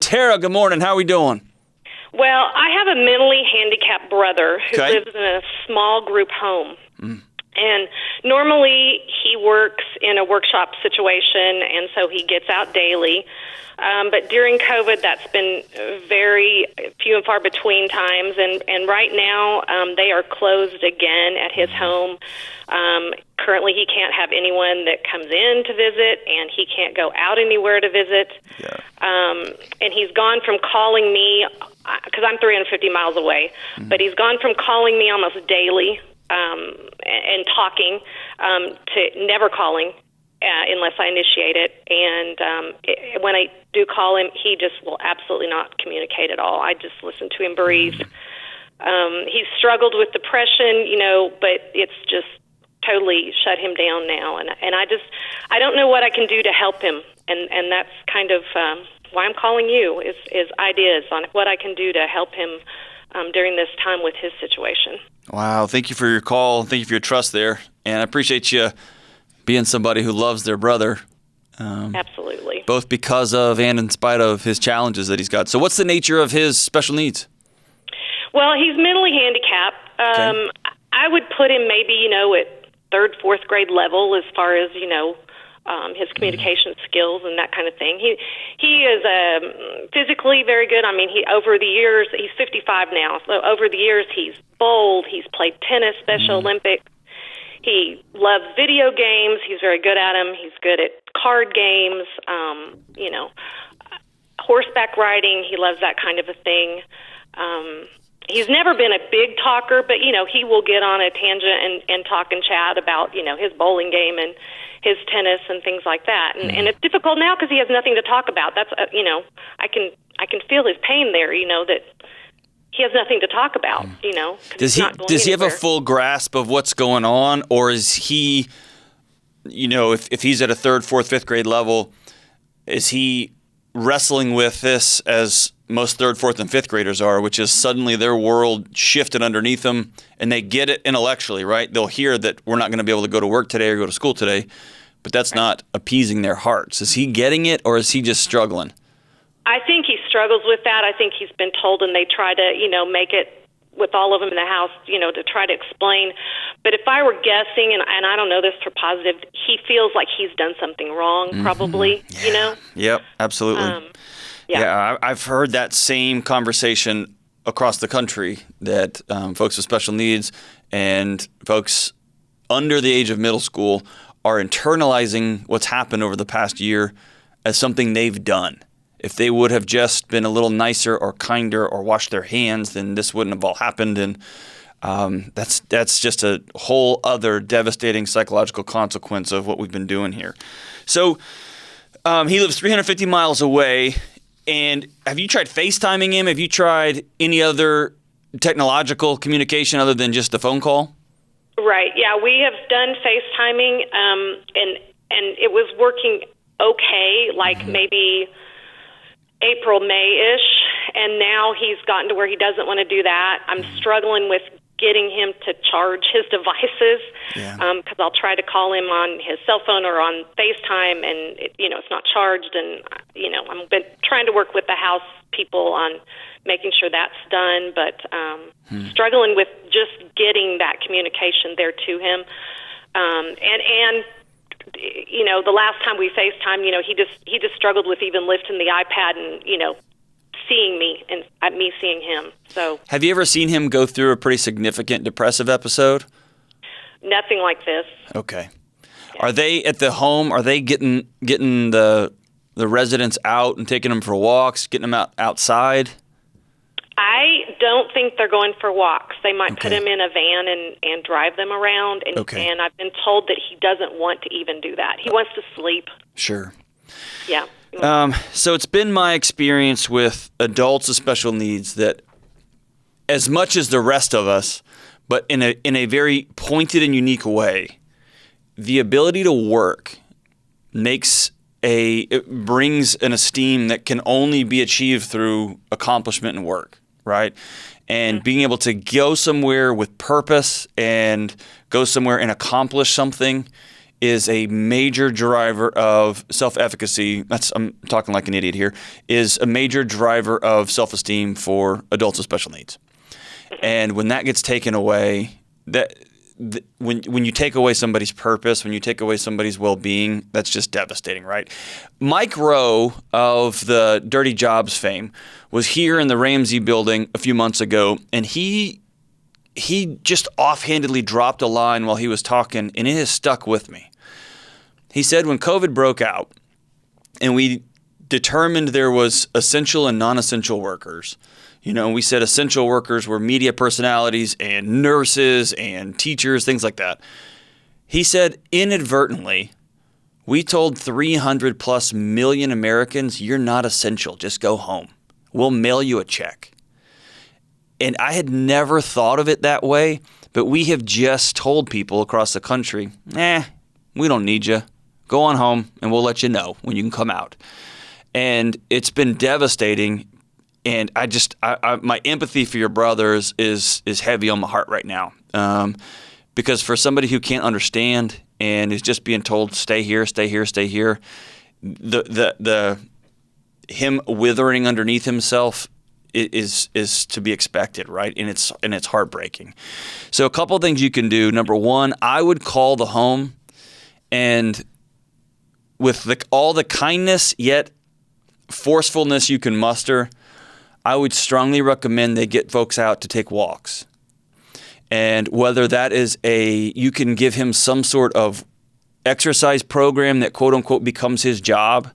Tara, good morning. How are we doing? Well, I have a mentally handicapped brother who Okay. lives in a small group home. And normally he works in a workshop situation, and so he gets out daily. But during COVID, that's been very few and far between times. And right now, they are closed again at his home. Currently, he can't have anyone that comes in to visit, and he can't go out anywhere to visit. Yeah. And he's gone from calling me, because I'm 350 miles away, but he's gone from calling me almost daily and talking to never calling unless I initiate it. And when I do call him, he just will absolutely not communicate at all. I just listen to him breathe. He's struggled with depression, but it's just totally shut him down now. And I don't know what I can do to help him. And that's kind of why I'm calling you is ideas on what I can do to help him during this time with his situation. Wow. Thank you for your call. Thank you for your trust there. And I appreciate you being somebody who loves their brother. Absolutely. Both because of and in spite of his challenges that he's got. So what's the nature of his special needs? Well, he's mentally handicapped. Okay. I would put him maybe, at third, fourth grade level as far as, his communication skills and that kind of thing. He is physically very good. I mean, over the years, he's 55 now. So over the years, he's bowled. He's played tennis, Special Olympics. He loves video games. He's very good at them. He's good at card games, horseback riding. He loves that kind of a thing. He's never been a big talker, but, he will get on a tangent and talk and chat about, his bowling game and his tennis and things like that. And it's difficult now because he has nothing to talk about. That's, I can feel his pain there, that he has nothing to talk about, Does he have a full grasp of what's going on, or is he, if he's at a third, fourth, fifth grade level, is he wrestling with this as most third, fourth, and fifth graders are, which is suddenly their world shifted underneath them, and they get it intellectually, right? They'll hear that we're not going to be able to go to work today or go to school today, but that's not appeasing their hearts. Is he getting it, or is he just struggling? I think he struggles with that. I think he's been told, and they try to, make it with all of them in the house, to try to explain. But if I were guessing, and I don't know this for positive, he feels like he's done something wrong, probably, Yep, absolutely. Yeah, I've heard that same conversation across the country, that folks with special needs and folks under the age of middle school are internalizing what's happened over the past year as something they've done. If they would have just been a little nicer or kinder or washed their hands, then this wouldn't have all happened. And that's just a whole other devastating psychological consequence of what we've been doing here. So he lives 350 miles away. And have you tried FaceTiming him? Have you tried any other technological communication other than just the phone call? Right. Yeah, we have done FaceTiming, and it was working okay, like maybe April, May-ish, and now he's gotten to where he doesn't want to do that. I'm struggling with getting him to charge his devices because I'll try to call him on his cell phone or on FaceTime, and it's not charged. And I'm been trying to work with the house people on making sure that's done, but struggling with just getting that communication there to him. And the last time we FaceTime, he just struggled with even lifting the iPad and seeing me and me seeing him. So, have you ever seen him go through a pretty significant depressive episode? Nothing like this. Okay. Yeah. Are they at the home? Are they getting the residents out and taking them for walks, getting them outside? I don't think they're going for walks. They might put him in a van and drive them around. And I've been told that he doesn't want to even do that. He wants to sleep. Sure. Yeah. So it's been my experience with adults with special needs that, as much as the rest of us, but in a very pointed and unique way, the ability to work it brings an esteem that can only be achieved through accomplishment and work, right? And being able to go somewhere with purpose and go somewhere and accomplish something is a major driver of self-efficacy. I'm talking like an idiot here. Is a major driver of self-esteem for adults with special needs. And when that gets taken away, when you take away somebody's purpose, when you take away somebody's well-being, that's just devastating, right? Mike Rowe of the Dirty Jobs fame was here in the Ramsey building a few months ago, and he just offhandedly dropped a line while he was talking, and it has stuck with me. He said when COVID broke out and we determined there was essential and non-essential workers, we said essential workers were media personalities and nurses and teachers, things like that. He said inadvertently, we told 300 plus million Americans, you're not essential, just go home. We'll mail you a check. And I had never thought of it that way, but we have just told people across the country, we don't need you. Go on home and we'll let you know when you can come out. And it's been devastating. And my empathy for your brothers is heavy on my heart right now. Because for somebody who can't understand and is just being told, stay here, stay here, stay here, him withering underneath himself is to be expected, right? And it's heartbreaking. So a couple of things you can do. Number one, I would call the home, and with all the kindness yet forcefulness you can muster, I would strongly recommend they get folks out to take walks. And whether that is you can give him some sort of exercise program that quote unquote becomes his job,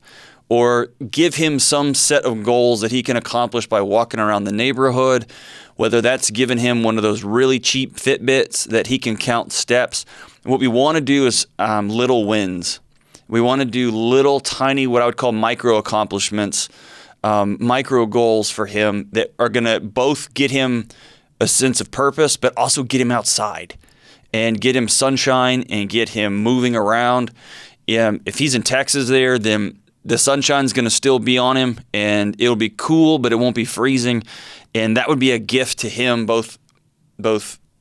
or give him some set of goals that he can accomplish by walking around the neighborhood, whether that's giving him one of those really cheap Fitbits that he can count steps. What we want to do is little wins. We want to do little tiny, what I would call micro accomplishments, micro goals for him that are going to both get him a sense of purpose, but also get him outside and get him sunshine and get him moving around. If he's in Texas there, then the sunshine's going to still be on him, and it'll be cool, but it won't be freezing. And that would be a gift to him, both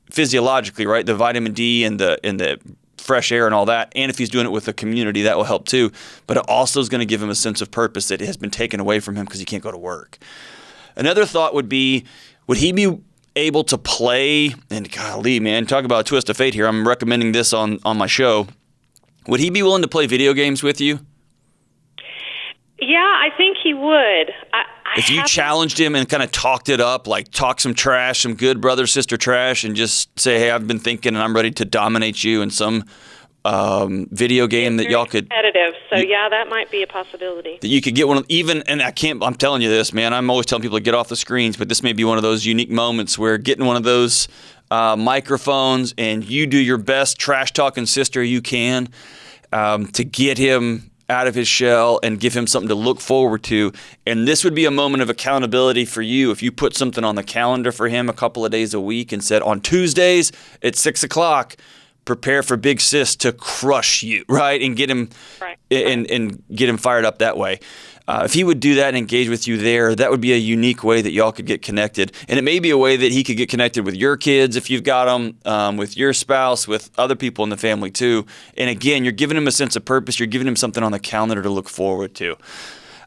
physiologically, right? The vitamin D and the fresh air and all that. And if he's doing it with the community, that will help too. But it also is going to give him a sense of purpose that has been taken away from him because he can't go to work. Another thought would be, would he be able to play? And golly, man, talk about a twist of fate here. I'm recommending this on my show. Would he be willing to play video games with you? Yeah, I think he would. If you challenged him and kind of talked it up, like talk some trash, some good brother-sister trash, and just say, hey, I've been thinking and I'm ready to dominate you in some video game that y'all could... competitive, so yeah, that might be a possibility. That you could get one of, I'm telling you this, man, I'm always telling people to get off the screens, but this may be one of those unique moments where getting one of those microphones and you do your best trash-talking sister you can to get him out of his shell and give him something to look forward to. And this would be a moment of accountability for you if you put something on the calendar for him a couple of days a week and said, on Tuesdays at 6:00, prepare for Big Sis to crush you, right? And get him and get him fired up that way. If he would do that and engage with you there, that would be a unique way that y'all could get connected. And it may be a way that he could get connected with your kids if you've got them, with your spouse, with other people in the family too. And again, you're giving him a sense of purpose. You're giving him something on the calendar to look forward to.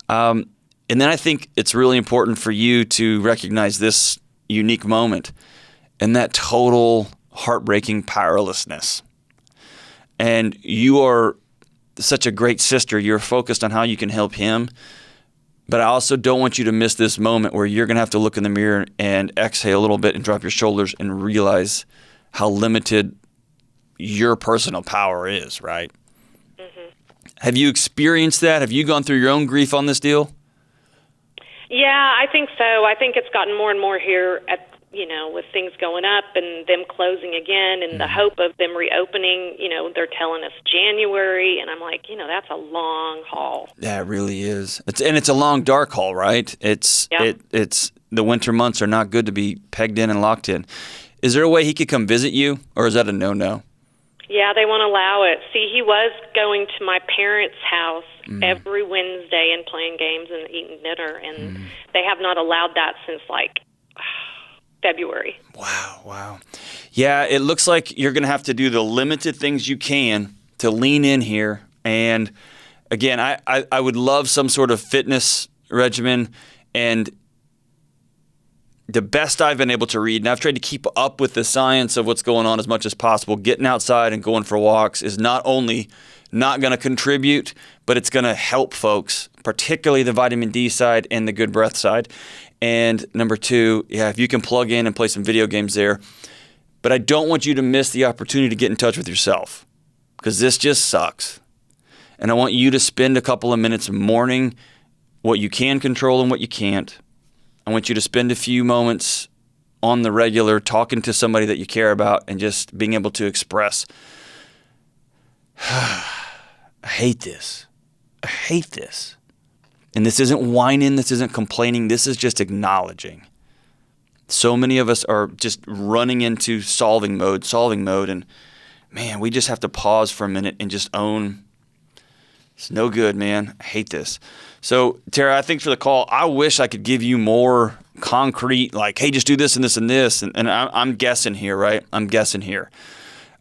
And then I think it's really important for you to recognize this unique moment and that total heartbreaking powerlessness. And you are such a great sister. You're focused on how you can help him. But I also don't want you to miss this moment where you're going to have to look in the mirror and exhale a little bit and drop your shoulders and realize how limited your personal power is, right? Mm-hmm. Have you experienced that? Have you gone through your own grief on this deal? Yeah, I think so. I think it's gotten more and more here with things going up and them closing again and the hope of them reopening. They're telling us January, and I'm like, that's a long haul. Yeah, it really is. It's a long, dark haul, right? It's the winter months are not good to be pegged in and locked in. Is there a way he could come visit you, or is that a no-no? Yeah, they won't allow it. See, he was going to my parents' house every Wednesday and playing games and eating dinner, and they have not allowed that since February. Wow. Yeah, it looks like you're going to have to do the limited things you can to lean in here. And again, I would love some sort of fitness regimen. And the best I've been able to read, and I've tried to keep up with the science of what's going on as much as possible, getting outside and going for walks is not only not going to contribute, but it's going to help folks, particularly the vitamin D side and the good breath side. And number two, if you can plug in and play some video games there. But I don't want you to miss the opportunity to get in touch with yourself, because this just sucks. And I want you to spend a couple of minutes mourning what you can control and what you can't. I want you to spend a few moments on the regular talking to somebody that you care about and just being able to express, I hate this. I hate this. And this isn't whining. This isn't complaining. This is just acknowledging. So many of us are just running into solving mode. And man, we just have to pause for a minute and just own, it's no good, man. I hate this. So, Tara, I think for the call, I wish I could give you more concrete, like, hey, just do this and this and this. And I'm guessing here, right? I'm guessing here.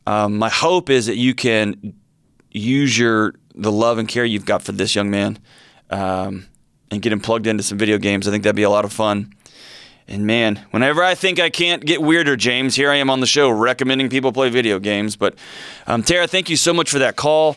My hope is that you can use the love and care you've got for this young man and get him plugged into some video games. I think that'd be a lot of fun. And man, whenever I think I can't get weirder, James, here I am on the show recommending people play video games. But Tara, thank you so much for that call.